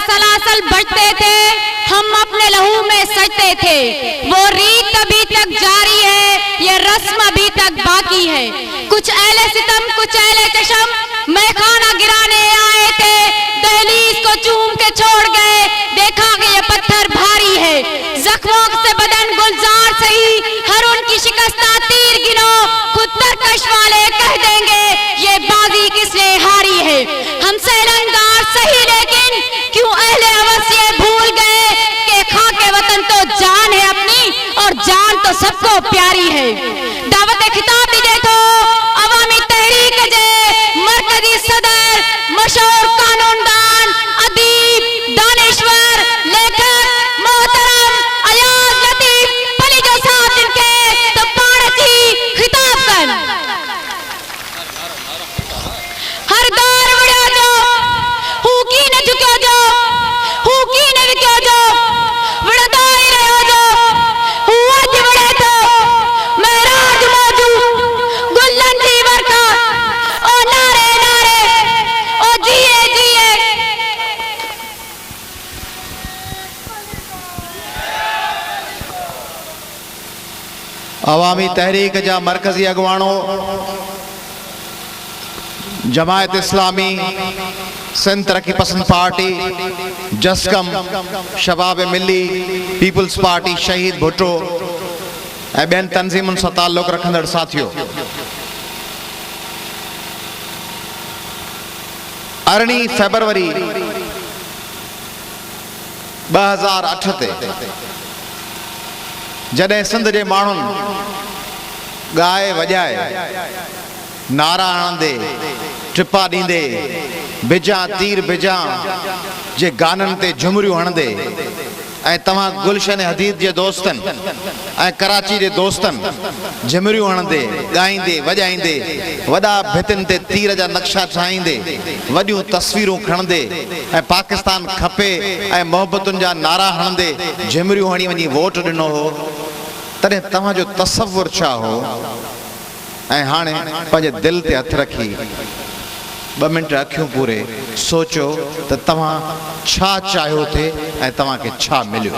सलासल बजते थे, हम अपने लहू में सजते थे। वो रीत अभी तक जारी है, ये रस्म अभी तक बाकी है। कुछ अहले सितम, कुछ अहले चशम मैं खाना गिराने आए थे, दहलीज को चूम के छोड़ गए। देखा कि ये पत्थर भारी है, जख्मों से बदन गुलजार सही, हर उनकी शिकस्ता तीर गिनो, खुद तरकश वाले कह देंगे ये बाजी किसने हारी है। हम सैलंगार सही, लेकिन क्यों अहले अवस ये भूल गए कि खाके वतन तो जान है अपनी, और जान तो सबको प्यारी है। दावत खिताब दे तो अवामी तहरीक जे मरकजी सदर, मशहूर कानूनदान, अदीब, दानिश्वर, लेखक मोहतरम अयाज लतीफ पली जो साथ इनके तो पाणची खिताब कन हर दौर वड़ियो जो हुकी न झुक्यो जो, हुकी न विक्यो जो, वड़दा ही रहो जो, हुआ जी वड़े तो महराज मौजू गुल्लन जी वर्का, ओ नारे नारे, ओ जिए जिए। अवामी तहरीक जा मरकजी अगवाणो जमायत इस्लामी, सिंध तरक्की पसंद पार्टी, जस्कम, शबाब मिली, पीपल्स पार्टी, शहीद भुट्टो ऐं ॿियनि तंज़ीमुनि सां ताल्लुक़ रखंदड़ साथियो, 18 फरवरी 2008 ते जॾहिं सिंध जे माण्हुनि ॻाए वॼाए, नारा हणंदे, टिपा ॾींदे, बिजा तीर बिजा जे गाननि ते झुमरियूं हणंदे, ऐं तव्हां गुलशन हदीद जे दोस्तनि ऐं कराची जे दोस्तनि झुमरियूं हणंदे, ॻाईंदे, वॼाईंदे, वॾा भितियुनि ते तीर जा नक्शा ठाहींदे, वॾियूं तस्वीरूं खणंदे ऐं पाकिस्तान खपे ऐं मोहबतुनि जा नारा हणंदे झुमरियूं हणी वञी वोट ॾिनो हो, तॾहिं तव्हांजो तसवुर छा हो? ऐं हाणे पंहिंजे दिलि ते हथु रखी 2 मिंट अखियूं पूरे सोचो त तव्हां छा चाहियो थे ऐं तव्हांखे छा मिलियो।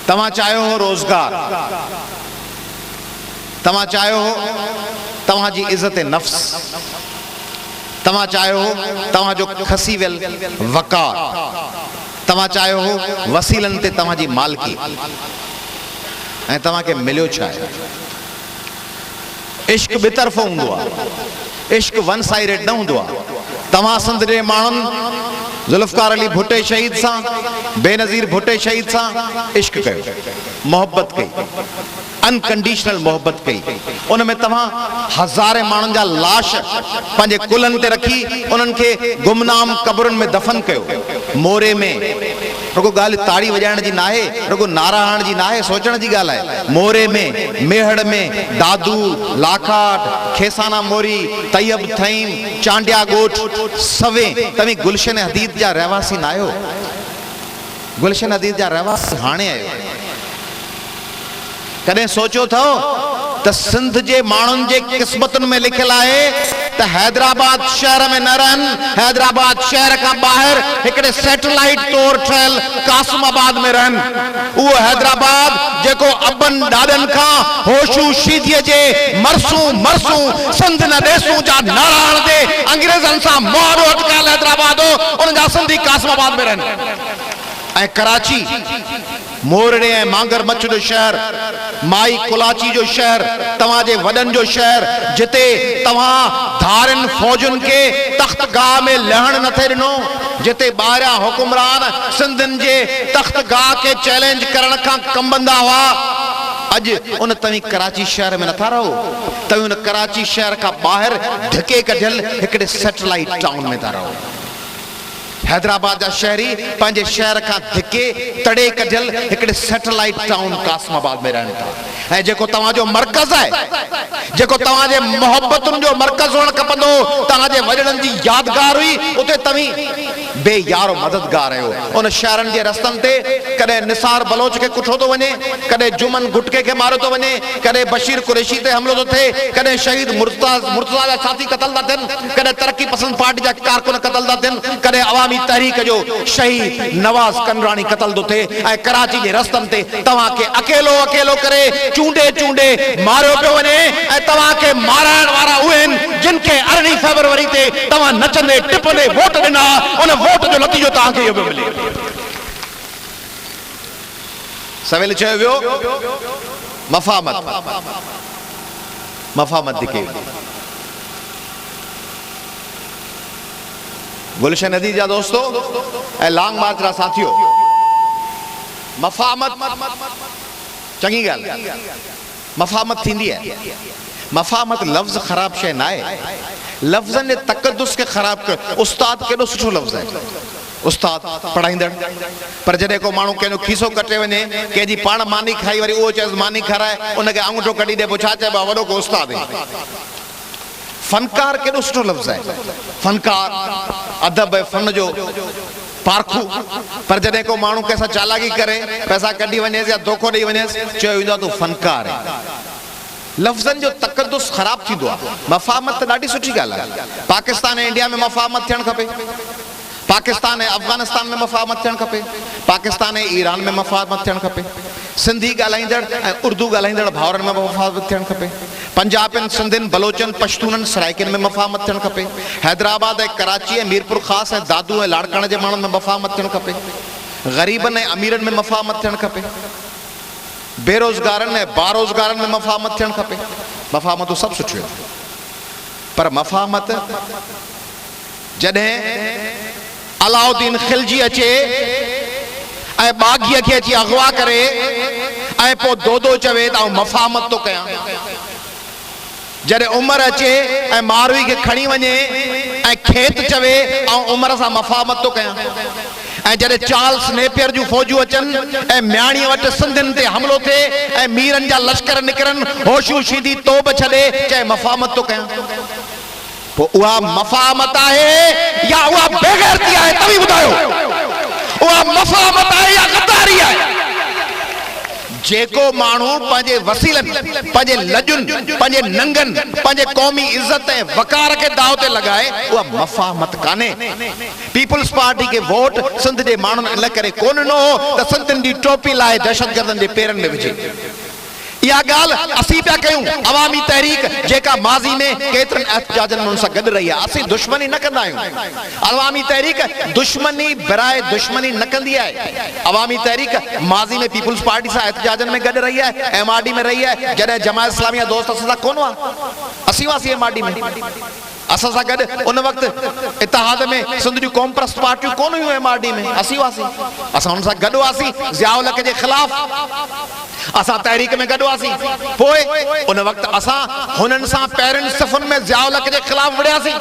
तव्हां चाहियो हो रोज़गार, तव्हां चाहियो हो तव्हांजी इज़त नफ़्स, तव्हां चाहियो हो तव्हांजो खसी वियल वक़ार, तव्हां चाहियो हो वसीलनि ते तव्हांजी मालिकी, ऐं तव्हांखे मिलियो छा आहे? इश्क ॿितरफ़ो हूंदो आहे, इश्क वन साइडेड न हूंदो आहे। तव्हां सिंध जे माण्हुनि ज़ुल्फ़कार अली भुट्टे शहीद सां, बेनज़ीर भुट्टे शहीद सां इश्क कयो, मोहब्बत कई, अनकंडीशनल मोहब्बत कई। उन में तव्हां हज़ारे माण्हुनि जा लाश पंहिंजे कुलनि ते रखी उन्हनि खे गुमनाम क़बरुनि में दफ़न कयो। मोरे में रुगो ॻाल्हि ताड़ी वॼाइण जी नाहे, रुगो नारा हणण जी नाहे, सोचण जी ॻाल्हि आहे। मोरे में, मेहड़ में, दादू, लाखाट, खेसाना मोरी, तैयब थईम, चांडिया ॻोठ, सवे, तव्हीं गुलशन हदीद जा रहवासी न आहियो। गुलशन हदीद जा रहवासी हाणे आहियो। कॾहिं सोचियो अथव त सिंध जे माण्हुनि जे क़िस्मतुनि में लिखियलु आहे त हैदराबाद शहर में न रहनि, हैदराबाद शहर खां ॿाहिरि हिकिड़े सैटेलाइट तौर ठहियल कासिमाबाद में रहनि। उहो हैदराबाद जेको अबनि ॾाॾनि खां होशू शीदीअ जे मरसूं मरसूं सिंध न देसूं जा नारा हणंदे अंग्रेज़नि सां मुआरो अटकायल हैदराबाद हो, उन जा सिंधी कासिमाबाद में रहनि। ऐं कराची मोरड़े ऐं मांगर मच्छ जो शहर, माई कुलाची जो शहर, तव्हांजे वॾनि जो शहर, जिते तव्हां धारनि फौजुनि खे तख़्तगाह में लहण नथे ॾिनो, जिते ॿाहिरियां हुकुमरान सिंधियुनि जे तख़्तगाह खे चैलेंज करण खां कंबंदा हुआ, अॼु उन तव्हीं कराची शहर में नथा रहो, तव्हीं उन कराची शहर खां ॿाहिरि धिके कढियल हिकिड़े सैटेलाइट टाउन में था रहो। हैदराबाद जा शहरी पंहिंजे शहर खां धिके तड़े कढियल हिकिड़े सैटेलाइट टाउन कासिमाबाद में रहनि था। ऐं जेको तव्हांजो मर्कज़ आहे, जेको तव्हांजे मोहब्बतुनि जो मर्कज़ हुअणु खपंदो, तव्हांजे वॾड़नि जी यादगार हुई, उते तव्हीं बेयारो मददगार आहियो। उन शहरनि जे रस्तनि ते कॾहिं निसार बलोच खे कुठो थो वञे, कॾहिं जुमन गुटके खे मारियो थो वञे, कॾहिं बशीर कुरैशी ते हमलो थो थिए, कॾहिं शहीद मुर्तज़ा जा साथी क़तल था थियनि, कॾहिं तरक्की पसंद पार्टी जा कारकुन क़तल था थियनि, कॾहिं अवामी तहरीक जो शहीद नवाज़ कंडरानी क़तल थो थिए। ऐं कराची जे रस्तनि ते तव्हांखे अकेलो अकेलो करे चूंडे चूंडे मारियो पियो वञे। ऐं तव्हांखे माराइण वारा उहे आहिनि जिन खे 18 फरवरी ते तव्हां नचंदे टिपंदे वोट ॾिना, उन वोट जो नतीजो तव्हांखे इहो पियो मिले। सवेल चयो वियो मफ़ामत धिके। गुलशन नदी जा दोस्तों ऐं लॉन्ग मार्च जा साथियों, मफ़ामत चङी ॻाल्हि, मफ़ामत थींदी आहे। मफ़ामत लफ़्ज़ ख़राब शइ न आहे, लफ़्ज़नि जे तक़दुस खे ख़राब कर। उस्ताद केॾो सुठो लफ़्ज़ आहे, उस्ताद पढ़ाईंदड़। पर जॾहिं को माण्हू कंहिंजो खीसो कटे वञे, कंहिंजी पाण मानी खाई वरी उहो चएसि मानी खाराए, उनखे अंगूठो कढी ॾे, पोइ छा चइबो आहे, वॾो को उस्ताद आहे। फनकार केॾो सुठो लफ़्ज़ आहे, फनकार अदब ऐं फन जो पारखू। पर जॾहिं को माण्हू कंहिंसां चालाकी करे पैसा कढी वञेसि या धोखो ॾेई वञेसि, चयो वेंदो आहे तूं फनकार आहे। लफ़्ज़नि जो तक़दुस ख़राब थींदो आहे। मफ़ामत त ॾाढी सुठी ॻाल्हि आहे। पाकिस्तान ऐं इंडिया में मफ़ामत थियणु खपे, पाकिस्तान ऐं अफ़गानिस्तान में मफ़ामत थियणु खपे, पाकिस्तान ऐं ईरान में मफ़ामत थियणु खपे, सिंधी ॻाल्हाईंदड़ ऐं उर्दू ॻाल्हाईंदड़ भाउरनि में मफ़ामत थियणु खपे, पंजाबियुनि सिंधियुनि बलोचनि पश्तूननि सराइकियुनि में मफ़ामत थियणु खपे, हैदराबाद ऐं कराची ऐं मीरपुर ख़ासि ऐं दादू ऐं लाड़काणे जे माण्हुनि में मफ़ामत थियणु खपे, ग़रीबनि ऐं अमीरनि में मफ़ामत थियणु खपे, बेरोज़गारनि ऐं बारोज़गारनि में मफ़ामत थियणु खपे। मफ़ामतूं सभु सुठियूं आहिनि, पर मफ़ामत जॾहिं अलाउद्दीन खिलजी अचे ऐं बाग़ीअ खे अची अगवा करे ऐं पोइ दोदो चवे त आउं मफ़ामत थो कयां, जॾहिं उमर अचे ऐं मारवी खे खणी वञे ऐं खेत चवे आउं उमर सां मफ़ामत थो कयां, ऐं जॾहिं चार्ल्स नेपियर जूं फ़ौजूं अचनि ऐं म्याणीअ वटि सिंधियुनि ते हमिलो थिए ऐं मीरनि जा लश्कर निकिरनि, होशूं शीधी तोप छॾे चए मफ़ामत थो कयां, पोइ उहा मफ़ामत आहे या उहा बेग़ैरती आहे? तव्हीं ॿुधायो, उहा मफ़ामत आहे या गद्दारी आहे? जेको माण्हू पंहिंजे वसीलनि, पंहिंजे लजुनि, पंहिंजे नंगनि, पंहिंजे क़ौमी इज़त ऐं वक़ार खे दाव ते लॻाए, उहा मफ़ामत कान्हे। पीपल्स पार्टी खे वोट सिंध जे माण्हुनि इन करे कोन ॾिनो त सिंधियुनि जी टोपी लाइ दहशतगर्दनि जे पेरनि में विझे। इहा ॻाल्हि असीं पिया कयूं। अवामी तहरीक जेका माज़ी में केतिरनि एहतजाजनि में उन सां गॾु रही आहे, असीं दुश्मनी न कंदा आहियूं। अवामी तहरीक दुश्मनी बराए दुश्मनी न कंदी आहे। अवामी तहरीक माज़ी में पीपल्स पार्टी सां एहतजाजनि में गॾु रही आहे, MRD में रही आहे। जॾहिं जमात इस्लामी दोस्त असां सां कोन हुआ, असीं हुआसीं MRD में, असां सां गॾु उन वक़्तु इतिहाद में सिंध जूं क़ौम परस्त पार्टियूं कोन हुयूं MRD में, असीं हुआसीं, असां हुन सां गॾु हुआसीं ज़ियाउल हक़ जे ख़िलाफ़, असां तहरीक में गॾु हुआसीं। पोइ उन वक़्तु असां हुननि सां पहिरियुनि सफ़ुनि में ज़ियाउल हक़ जे ख़िलाफ़ विड़ियासीं।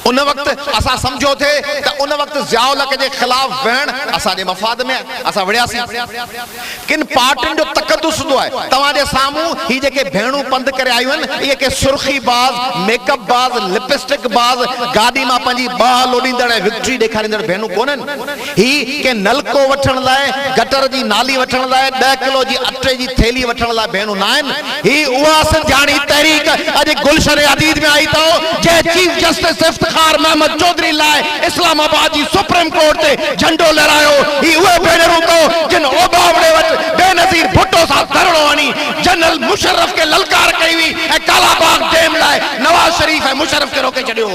उन वक़्तु असां सम्झो थे त उन वक़्तु ज़ियाउल हक़ जे ख़िलाफ़ विहण असांजे मफ़ाद में असां विड़ियासीं। किन पार्टियुनि जो तक़दुस हूंदो आहे। तव्हांजे साम्हूं ही जेके भेणूं पंधु करे आयूं आहिनि, इहे के सुर्खी बाज़, मेकअप बाज़, लिपस्टिक बाज़, गाॾी मां पंहिंजी बाह लोॾींदड़ ऐं विक्ट्री ॾेखारींदड़ भेणूं कोन्हनि। ही के नलको वठण लाइ, गटर जी नाली वठण लाइ, 10 किलो जी अटे जी थैली वठण लाइ भेणूं न आहिनि। ही उहा सिंधियाणी तहरीक अॼु गुलशन अदीद में आई अथव, जंहिं चीफ जस्टिस इफ्तिखार महमद चौधरी लाइ इस्लामाबाद जी सुप्रीम कोर्ट ते झंडो लहरायो। ही उहे भेनरूं अथव जिन ओबावड़े वटि बेनज़ीर भुट्टो सां धरणो हणी जनरल मुशर्रफ खे ललकार कई हुई ऐं कालाबाग डैम लाइ नवाज़ शरीफ ऐं मुशर्रफ खे रोके छॾियो।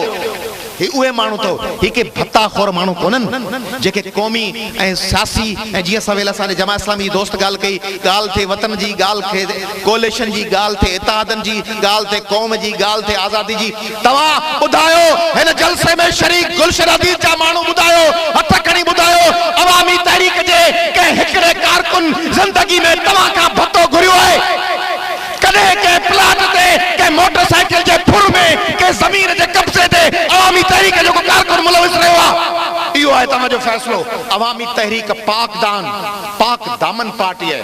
ही उहे माण्हू अथव, ही के भत्ताखोर माण्हू कोन्हनि जेके क़ौमी ऐं सियासी ऐं जीअं सवेल असांजे जमात इस्लामी जी दोस्त ॻाल्हि कई, ॻाल्हि थिए वतन जी, ॻाल्हि थिए कोलिशन जी, ॻाल्हि थिए इत्तेहादनि जी, ॻाल्हि थिए क़ौम जी, ॻाल्हि थिए आज़ादी जी। तव्हां ॿुधायो हिन जलसे में शरीक गुलशन अदीद जा माण्हू ॿुधायो, हथ खणी ॿुधायो, अवामी तहरीक जे कंहिं हिकिड़े कारकुन ज़िंदगी में तव्हां खां भत्तो घुरियो आहे? कॾहिं कंहिं प्लाट ते, कंहिं मोटरसाइकिल जे फुर में, कंहिं ज़मीन जे कब्ज़े ते अवामी तहरीक जो को कारकुन मुलविस रहियो आहे? इहो आहे तव्हांजो फ़ैसिलो। अवामी तहरीक पाक दामन पार्टी आहे।